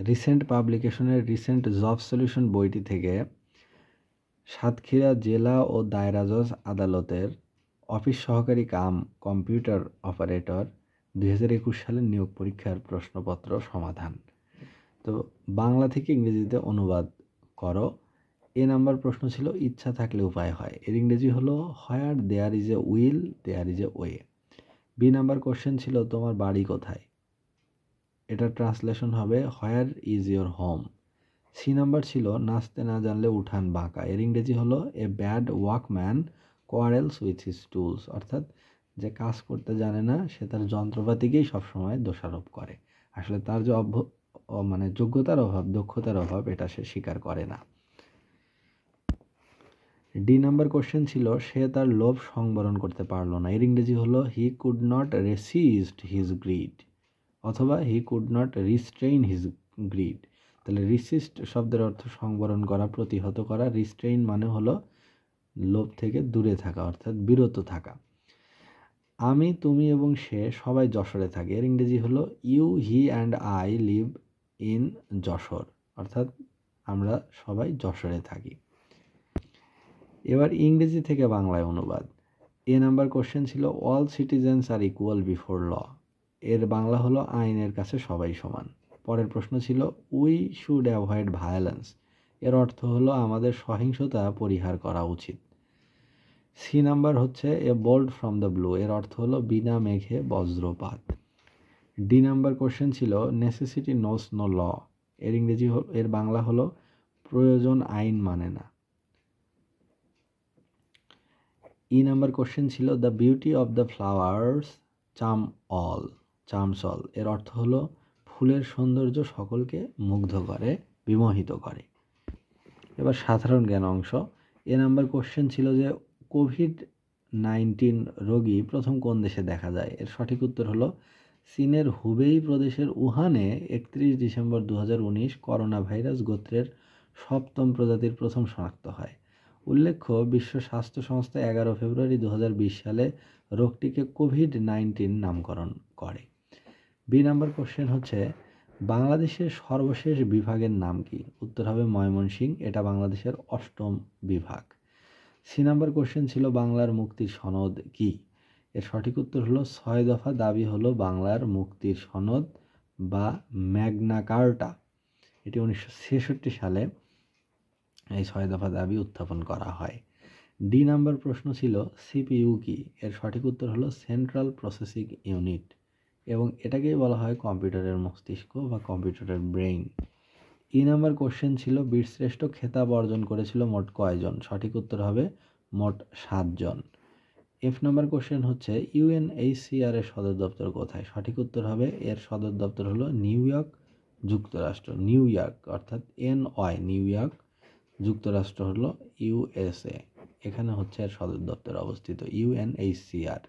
Recent পাবলিকেশনের recent job solution বইটি থেকে সাতক্ষীরা জেলা ও দায়রা জজ আদালতের অফিস সহকারী কাম কম্পিউটার অপারেটর 2021 সালের নিয়োগ পরীক্ষার প্রশ্নপত্র সমাধান। তো বাংলা থেকে ইংরেজিতে অনুবাদ করো। এ নাম্বার প্রশ্ন ছিল ইচ্ছা থাকলে উপায় হয়, এর ইংরেজি হলো where there is a will there is a way. B number question ছিল তোমার বাড়ি কোথায়, এটা ট্রান্সলেশন হবে where is your home. C number ছিল নাচতে না জানলে উঠান বাঁকা, এর ইংরেজি হলো a bad workman quarrels with his tools, অর্থাৎ যে কাজ করতে জানে না সে তার যন্ত্রপাতিকেই সবসময় দোষারোপ করে, আসলে তার যে মানে যোগ্যতার অভাব দক্ষতার অভাব এটা সে স্বীকার করে না। ডি নাম্বার কোশ্চেন ছিল সে তার লোভ সংবরণ করতে পারলো না, এর ইংরেজি হলো he could not resist his greed, অথবা he could not restrain his greed. তাহলে রিসিস্ট শব্দের অর্থ সংবরণ করা, প্রতিহত করা। রিস্ট্রেইন মানে হলো লোভ থেকে দূরে থাকা, অর্থাৎ বিরত থাকা। আমি, তুমি এবং সে সবাই যশোরে থাকে, এর ইংরেজি হলো you, he and I live in Jessore, অর্থাৎ আমরা সবাই যশোরে থাকি। এবার ইংরেজি থেকে বাংলায় অনুবাদ। এ নাম্বার কোশ্চেন ছিল অল সিটিজেন্স আর ইকুয়াল বিফোর ল, এর বাংলা হলো আইনের কাছে সবাই সমান। পরের প্রশ্ন ছিল উই শুড অ্যাভয়েড ভায়োলেন্স, এর অর্থ হলো আমাদের সহিংসতা পরিহার করা উচিত। সি নাম্বার হচ্ছে a bolt from the blue, এর অর্থ হলো বিনা মেঘে বজ্রপাত। ডি নাম্বার কোশ্চেন ছিল নেসেসিটি নোস নো ল, এর বাংলা হলো প্রয়োজন আইন মানে না। ই নাম্বার কোশ্চেন ছিল the beauty of the flowers charms all, এর অর্থ হলো ফুলের সৌন্দর্য সকলকে মুগ্ধ করে, বিমোহিত করে। এবার সাধারণ জ্ঞান অংশ। এ নাম্বার কোশ্চেন ছিল যে কোভিড-19 রোগী প্রথম কোন দেশে দেখা যায়, এর সঠিক উত্তর হলো চীনের হুবেই প্রদেশের উহানে 31 ডিসেম্বর 2019 করোনা ভাইরাস গোত্রের 7ম প্রজাতির প্রথম শনাক্ত হয়। উল্লেখ্য বিশ্ব স্বাস্থ্য সংস্থা 11 ফেব্রুয়ারি 2020 সালে রোগটিকে কোভিড-19 নামকরণ করে। বি নাম্বার কোশ্চেন হচ্ছে বাংলাদেশের সর্বশেষ বিভাগের নাম কি, উত্তর হবে ময়মনসিংহ, এটা বাংলাদেশের 8ম বিভাগ। সি নাম্বার কোশ্চেন ছিল বাংলার মুক্তির সনদ কি, এর সঠিক উত্তর হলো 6 দফা দাবি হলো বাংলার মুক্তির সনদ বা ম্যাগনা কার্টা, এটি 1966 সালে এই 6 দফা দাবি উত্থাপন করা হয়। ডি নাম্বার প্রশ্ন ছিল সিপিইউ কি, এর সঠিক উত্তর হলো সেন্ট্রাল প্রসেসিং ইউনিট, এবং এটাকেই বলা হয় কম্পিউটারের মস্তিষ্ক বা কম্পিউটারের ব্রেইন। ই নাম্বার কোশ্চেন ছিল বীরশ্রেষ্ঠ খেতাব অর্জন করেছিল মোট কয়জন, সঠিক উত্তর হবে মোট 7 জন। এফ নাম্বার কোশ্চেন হচ্ছে ইউএনএইচসিআর এর সদর দপ্তর কোথায়, সঠিক উত্তর হবে এর সদর দপ্তর হলো নিউ ইয়র্ক, যুক্তরাষ্ট্র। নিউ ইয়র্ক অর্থাৎ NY, নিউ ইয়র্ক, যুক্তরাষ্ট্র হলো USA, এখানে হচ্ছে এর সদর দপ্তর অবস্থিত UNHCR।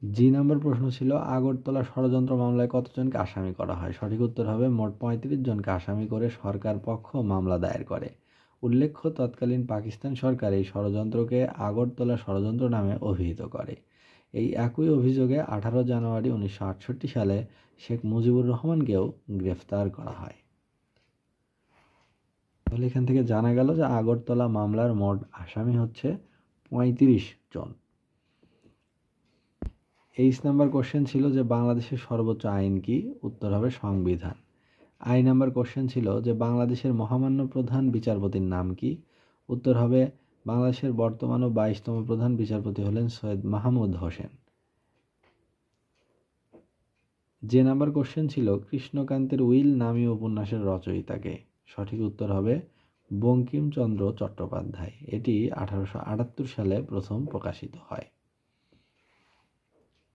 জি নাম্বার প্রশ্ন ছিল আগরতলা ষড়যন্ত্র মামলায় কতজনকে আসামি করা হয়, সঠিক উত্তর হবে মোট 35 জনকে আসামি করে সরকার পক্ষ মামলা দায়ের করে। উল্লেখ্য তৎকালীন পাকিস্তান সরকার এই ষড়যন্ত্রকে আগরতলা ষড়যন্ত্র নামে অভিহিত করে। এই একই অভিযোগে 18 জানুয়ারি 1968 সালে শেখ মুজিবুর রহমানকেও গ্রেফতার করা হয়। তাহলে এখান থেকে জানা গেল যে আগরতলা মামলার মোট আসামি হচ্ছে 35 জন। 23 নাম্বার কোশ্চেন ছিল যে বাংলাদেশের সর্বোচ্চ আইন কি, উত্তর হবে সংবিধান। আই নাম্বার কোশ্চেন ছিল যে বাংলাদেশের মহামান্য প্রধান বিচারপতির নাম কি, উত্তর হবে বাংলাদেশের বর্তমান ও 22তম প্রধান বিচারপতি হলেন সৈয়দ মাহমুদ হোসেন। যে নাম্বার কোশ্চেন ছিল কৃষ্ণকান্তের উইল নামীয় উপন্যাসের রচয়িতাকে, সঠিক উত্তর হবে বঙ্কিমচন্দ্র চট্টোপাধ্যায়, এটি 1878 সালে প্রথম প্রকাশিত হয়।